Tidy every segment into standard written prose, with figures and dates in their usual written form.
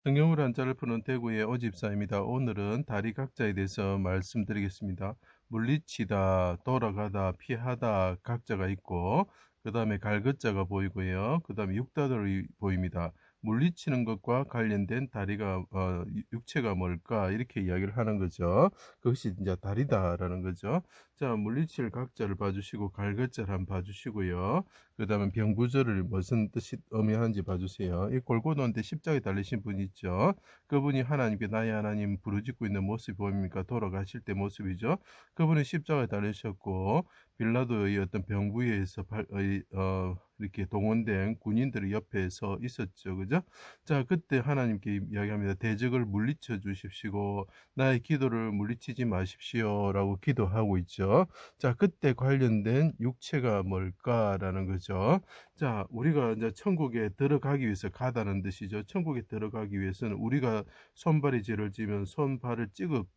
성경으로 한자를 푸는 대구의 오집사입니다. 오늘은 다리 각자에 대해서 말씀드리겠습니다. 물리치다, 돌아가다, 피하다 각자가 있고 그 다음에 갈것자가 보이고요. 그 다음에 육다들이 보입니다. 물리치는 것과 관련된 다리가 육체가 뭘까 이렇게 이야기를 하는 거죠. 그것이 이제 다리다라는 거죠. 자, 물리칠 각자를 봐주시고 갈것자를 한번 봐주시고요. 그 다음에 병부절을 무슨 뜻이 의미하는지 봐주세요. 이 골고루한데 십자가에 달리신 분이 있죠. 그분이 하나님께 나의 하나님 부르짖고 있는 모습이 보입니까? 돌아가실 때 모습이죠. 그분이 십자가에 달리셨고 빌라도의 어떤 병부에서 이렇게 동원된 군인들이 옆에 서 있었죠. 그죠? 자, 그때 하나님께 이야기합니다. 대적을 물리쳐 주십시오. 나의 기도를 물리치지 마십시오. 라고 기도하고 있죠. 자, 그때 관련된 육체가 뭘까라는 거죠. 자, 우리가 이제 천국에 들어가기 위해서 가다는 뜻이죠. 천국에 들어가기 위해서는 우리가 손발이 죄를 지면 손발을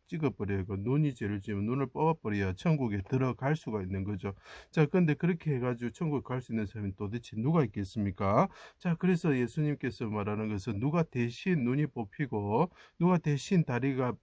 찍어버려야 하고 눈이 죄를 지면 눈을 뽑아버려야 천국에 들어갈 수가 있는 거죠. 자, 근데 그렇게 해가지고 천국에 갈 수 있는 사람이 도대체 누가 있겠습니까? 자, 그래서 예수님께서 말하는 것은 누가 대신 눈이 뽑히고 누가 대신 다리가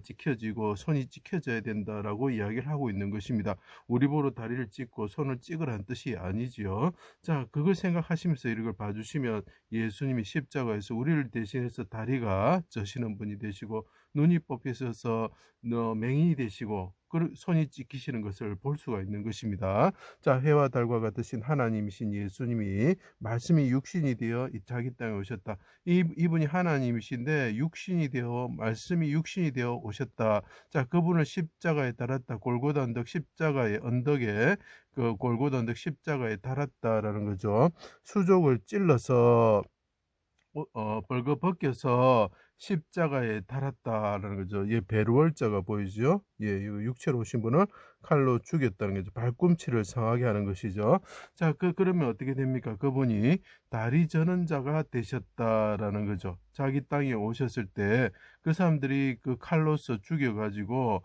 찍혀지고 손이 찍혀져야 된다라고 이야기를 하고 있는 것입니다. 우리 보러 다리를 찍고 손을 찍으라는 뜻이 아니지요. 자, 그걸 생각하시면서 이걸 봐주시면 예수님이 십자가에서 우리를 대신해서 다리가 져시는 분이 되시고 눈이 뽑히셔서 맹인이 되시고 손이 찍히시는 것을 볼 수가 있는 것입니다. 자, 해와 달과 같으신 하나님이신 예수님이 말씀이 육신이 되어 자기 땅에 오셨다. 이분이 하나님이신데 육신이 되어 말씀이 육신이 되어 오셨다. 자, 그분을 십자가에 달았다. 골고다 언덕 십자가의 언덕에 그 골고다 언덕 십자가에 달았다라는 거죠. 수족을 찔러서 벌거벗겨서 십자가에 달았다라는 거죠. 예, 베르월자가 보이죠. 예, 육체로 오신 분을 칼로 죽였다는 거죠. 발꿈치를 상하게 하는 것이죠. 자, 그러면 어떻게 됩니까? 그분이 다리 저는 자가 되셨다라는 거죠. 자기 땅에 오셨을 때 그 사람들이 그 칼로서 죽여가지고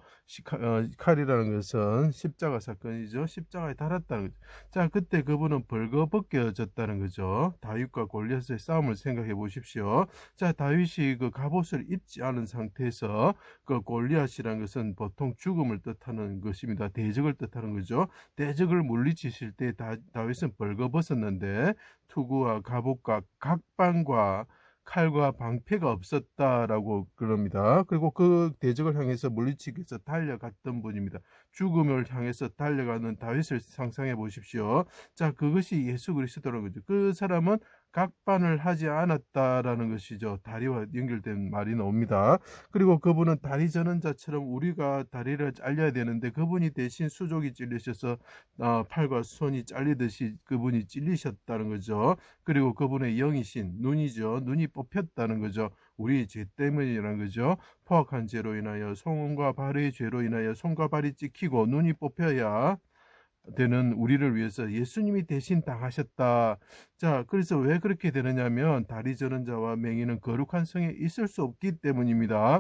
칼이라는 것은 십자가 사건이죠. 십자가에 달았다는 거죠. 자, 그때 그분은 벌거벗겨졌다는 거죠. 다윗과 골리앗의 싸움을 생각해 보십시오. 자, 다윗이 그 갑옷을 입지 않은 상태에서 그 골리앗이라는 것은 보통 죽음을 뜻하는 것입니다. 대적을 뜻하는 거죠. 대적을 물리치실 때 다윗은 벌거벗었는데 투구와 갑옷과 각방과 칼과 방패가 없었다라고 그럽니다. 그리고 그 대적을 향해서 물리치기 위해서 달려갔던 분입니다. 죽음을 향해서 달려가는 다윗을 상상해 보십시오. 자, 그것이 예수 그리스도라는 거죠. 그 사람은 각반을 하지 않았다라는 것이죠. 다리와 연결된 말이 나옵니다. 그리고 그분은 다리 저는 자처럼 우리가 다리를 잘려야 되는데 그분이 대신 수족이 찔리셔서 팔과 손이 잘리듯이 그분이 찔리셨다는 거죠. 그리고 그분의 영이신 눈이죠. 눈이 뽑혔다는 거죠. 우리 죄 때문이라는 거죠. 포악한 죄로 인하여 손과 발의 죄로 인하여 손과 발이 찍히고 눈이 뽑혀야 되는 우리를 위해서 예수님이 대신 당하셨다. 자, 그래서 왜 그렇게 되느냐면 다리 저는 자와 맹인은 거룩한 성에 있을 수 없기 때문입니다.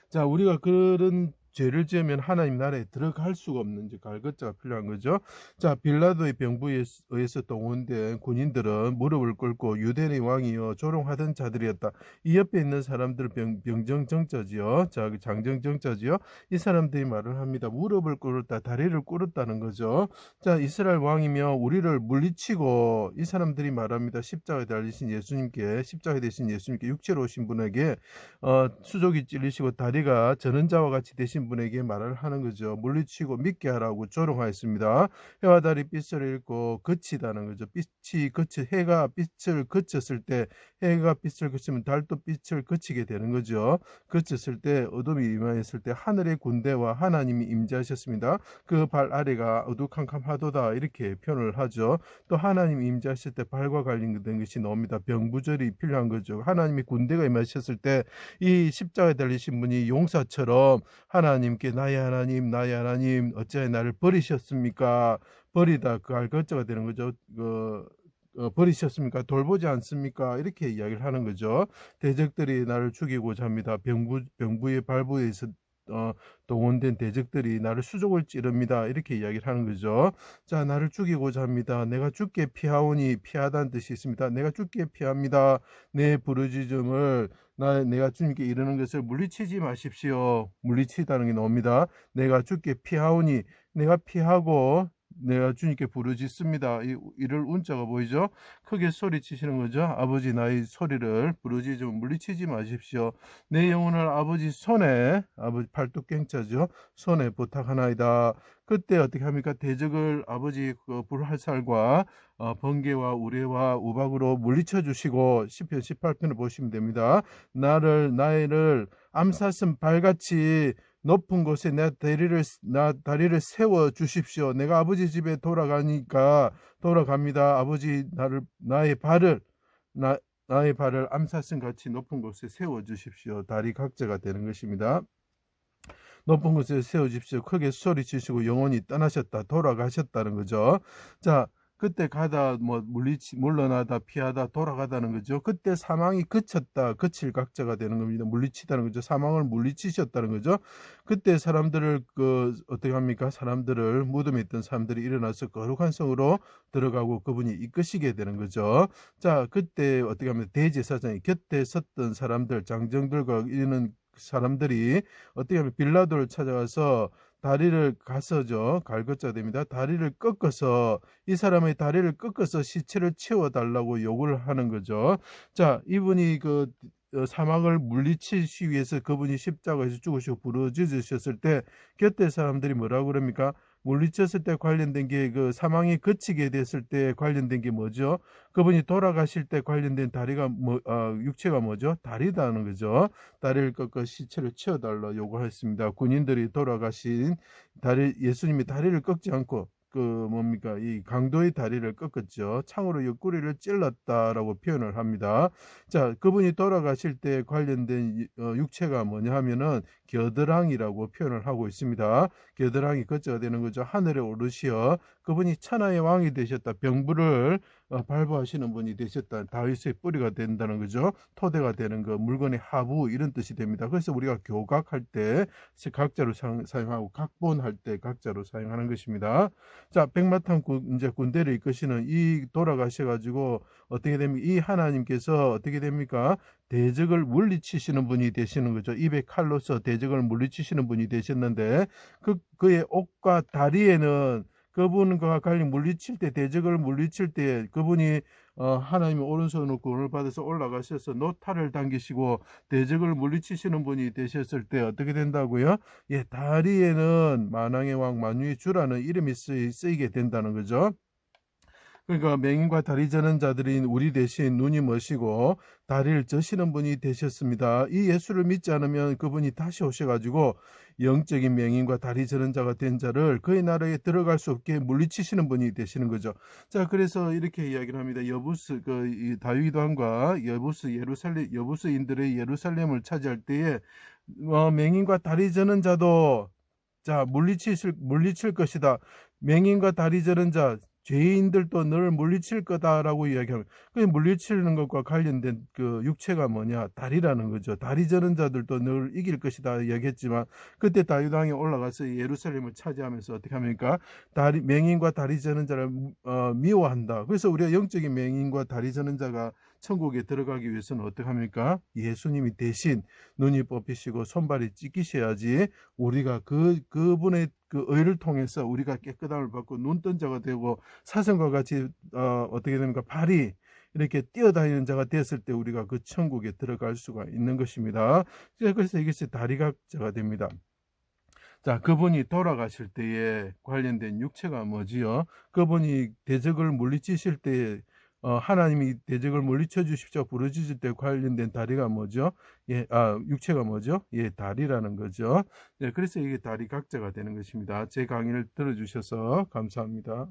자, 우리가 그런 죄를 지으면 하나님 나라에 들어갈 수가 없는 갈것자가 필요한 거죠. 자, 빌라도의 병부에 의해서 동원된 군인들은 무릎을 꿇고 유대인의 왕이여 조롱하던 자들이었다. 이 옆에 있는 사람들 병정정자지요. 자, 장정정자지요. 이 사람들이 말을 합니다. 무릎을 꿇었다, 다리를 꿇었다는 거죠. 자, 이스라엘 왕이며 우리를 물리치고 이 사람들이 말합니다. 십자가에 달리신 예수님께, 십자가에 되신 예수님께 육체로 오신 분에게 수족이 찔리시고 다리가 저는 자와 같이 되신 분에게 말을 하는 거죠. 물리치고 믿게 하라고 조롱하였습니다. 해와 달이 빛을 잃고 거치다는 거죠. 해가 빛을 거쳤을 때 해가 빛을 거치면 달도 빛을 거치게 되는 거죠. 거쳤을 때 어둠이 임하였을 때 하늘의 군대와 하나님이 임재하셨습니다. 그 발 아래가 어두캄캄하도다 이렇게 표현을 하죠. 또 하나님이 임재하실 때 발과 관련된 것이 나옵니다. 병부절이 필요한 거죠. 하나님이 군대가 임하셨을 때 이 십자가에 달리신 분이 용사처럼 하나님께 나의 하나님 어찌하여 나를 버리셨습니까? 버리다 그 알것자가 되는 거죠. 버리셨습니까? 돌보지 않습니까? 이렇게 이야기를 하는 거죠. 대적들이 나를 죽이고자 합니다. 병부의 발부에서 동원된 대적들이 나를 수족을 찌릅니다. 이렇게 이야기를 하는 거죠. 자, 나를 죽이고자 합니다. 내가 죽게 피하오니, 피하다는 뜻이 있습니다. 내가 죽게 피합니다. 내 부르짖음을 내가 주님께 이르는 것을 물리치지 마십시오. 물리치다는 게 나옵니다. 내가 죽게 피하오니, 내가 피하고 내가 주님께 부르짖습니다. 이를 운자가 보이죠? 크게 소리치시는 거죠. 아버지, 나의 소리를 부르짖음 물리치지 마십시오. 내 영혼을 아버지 손에, 아버지 팔뚝갱자죠, 손에 부탁하나이다. 그때 어떻게 합니까? 대적을 아버지 그 불화살과 번개와 우레와 우박으로 물리쳐 주시고, 시편 18편을 보시면 됩니다. 나를 암사슴 발같이 높은 곳에 나 다리를 세워 주십시오. 내가 아버지 집에 돌아갑니다. 아버지, 나의 발을 암사슴 같이 높은 곳에 세워 주십시오. 다리 각자가 되는 것입니다. 높은 곳에 세워 주십시오. 크게 소리치시고 영원히 떠나셨다, 돌아가셨다는 거죠. 자, 그때 가다 물러나다 피하다 돌아가다는 거죠. 그때 사망이 그쳤다, 그칠 각자가 되는 겁니다. 물리치다는 거죠. 사망을 물리치셨다는 거죠. 그때 사람들을 어떻게 합니까? 사람들을, 무덤에 있던 사람들이 일어나서 거룩한 성으로 들어가고 그분이 이끄시게 되는 거죠. 자, 그때 어떻게 하면 대제사장이 곁에 섰던 사람들, 장정들과 이런 사람들이 어떻게 하면 빌라도를 찾아가서 다리를 갈것자 됩니다. 다리를 꺾어서, 이 사람의 다리를 꺾어서 시체를 채워달라고 요구를 하는 거죠. 자, 이분이 사망을 물리치기 위해서 그분이 십자가에서 죽으시고 부르짖으셨을 때 곁에 사람들이 뭐라고 그럽니까? 물리쳤을 때 관련된 게, 사망이 그치게 됐을 때 관련된 게 뭐죠? 그분이 돌아가실 때 관련된 다리가 육체가 뭐죠? 다리다는 거죠. 다리를 꺾어 시체를 채워달라 요구했습니다. 군인들이 돌아가신 예수님이 다리를 꺾지 않고 이 강도의 다리를 꺾었죠. 창으로 옆구리를 찔렀다라고 표현을 합니다. 자, 그분이 돌아가실 때 관련된 육체가 뭐냐 하면은 겨드랑이라고 표현을 하고 있습니다. 겨드랑이 거자가 되는 거죠. 하늘에 오르시어 그분이 천하의 왕이 되셨다. 병부를 발부하시는 분이 되셨다. 다윗의 뿌리가 된다는 거죠. 토대가 되는 물건의 하부, 이런 뜻이 됩니다. 그래서 우리가 교각할 때 각자로 사용하고 각본할 때 각자로 사용하는 것입니다. 자, 백마탄 이제 군대를 이끄시는 이 돌아가셔가지고 어떻게 됩니까? 이 하나님께서 어떻게 됩니까? 대적을 물리치시는 분이 되시는 거죠. 입에 칼로서 대적을 물리치시는 분이 되셨는데, 그의 옷과 다리에는 그분과 관리 물리칠 때, 대적을 물리칠 때 그분이 하나님의 오른손으로 구원을 받아서 올라가셔서 노타를 당기시고 대적을 물리치시는 분이 되셨을 때 어떻게 된다고요? 예, 다리에는 만왕의 왕 만유의 주라는 이름이 쓰이게 된다는 거죠. 그러니까 맹인과 다리 저는 자들인 우리 대신 눈이 머시고 다리를 저시는 분이 되셨습니다. 이 예수를 믿지 않으면 그분이 다시 오셔가지고 영적인 맹인과 다리 저는 자가 된 자를 그의 나라에 들어갈 수 없게 물리치시는 분이 되시는 거죠. 자, 그래서 이렇게 이야기를 합니다. 여부스 다윗 왕과 여부스인들의 예루살렘을 차지할 때에 맹인과 다리 저는 자도 물리칠 것이다. 맹인과 다리 저는 자, 죄인들도 너를 물리칠 거다라고 이야기합니다. 그 물리치는 것과 관련된 육체가 뭐냐? 다리라는 거죠. 다리 저는 자들도 너를 이길 것이다 이야기했지만, 그때 다윗 왕이 올라가서 예루살렘을 차지하면서 어떻게 합니까? 맹인과 다리 저는 자를 미워한다. 그래서 우리가 영적인 맹인과 다리 저는 자가 천국에 들어가기 위해서는 어떻게 합니까? 예수님이 대신 눈이 뽑히시고 손발이 찢기셔야지 우리가 그분의 의를 통해서 우리가 깨끗함을 받고 눈뜬 자가 되고 사슴과 같이 어떻게 됩니까? 발이 이렇게 뛰어다니는 자가 됐을 때 우리가 그 천국에 들어갈 수가 있는 것입니다. 그래서 이것이 다리각자가 됩니다. 자, 그분이 돌아가실 때에 관련된 육체가 뭐지요? 그분이 대적을 물리치실 때에 하나님이 대적을 물리쳐 주십시오 부르짖을 때 관련된 다리가 뭐죠? 육체가 뭐죠? 예, 다리라는 거죠. 예, 그래서 이게 다리 각자가 되는 것입니다. 제 강의를 들어주셔서 감사합니다.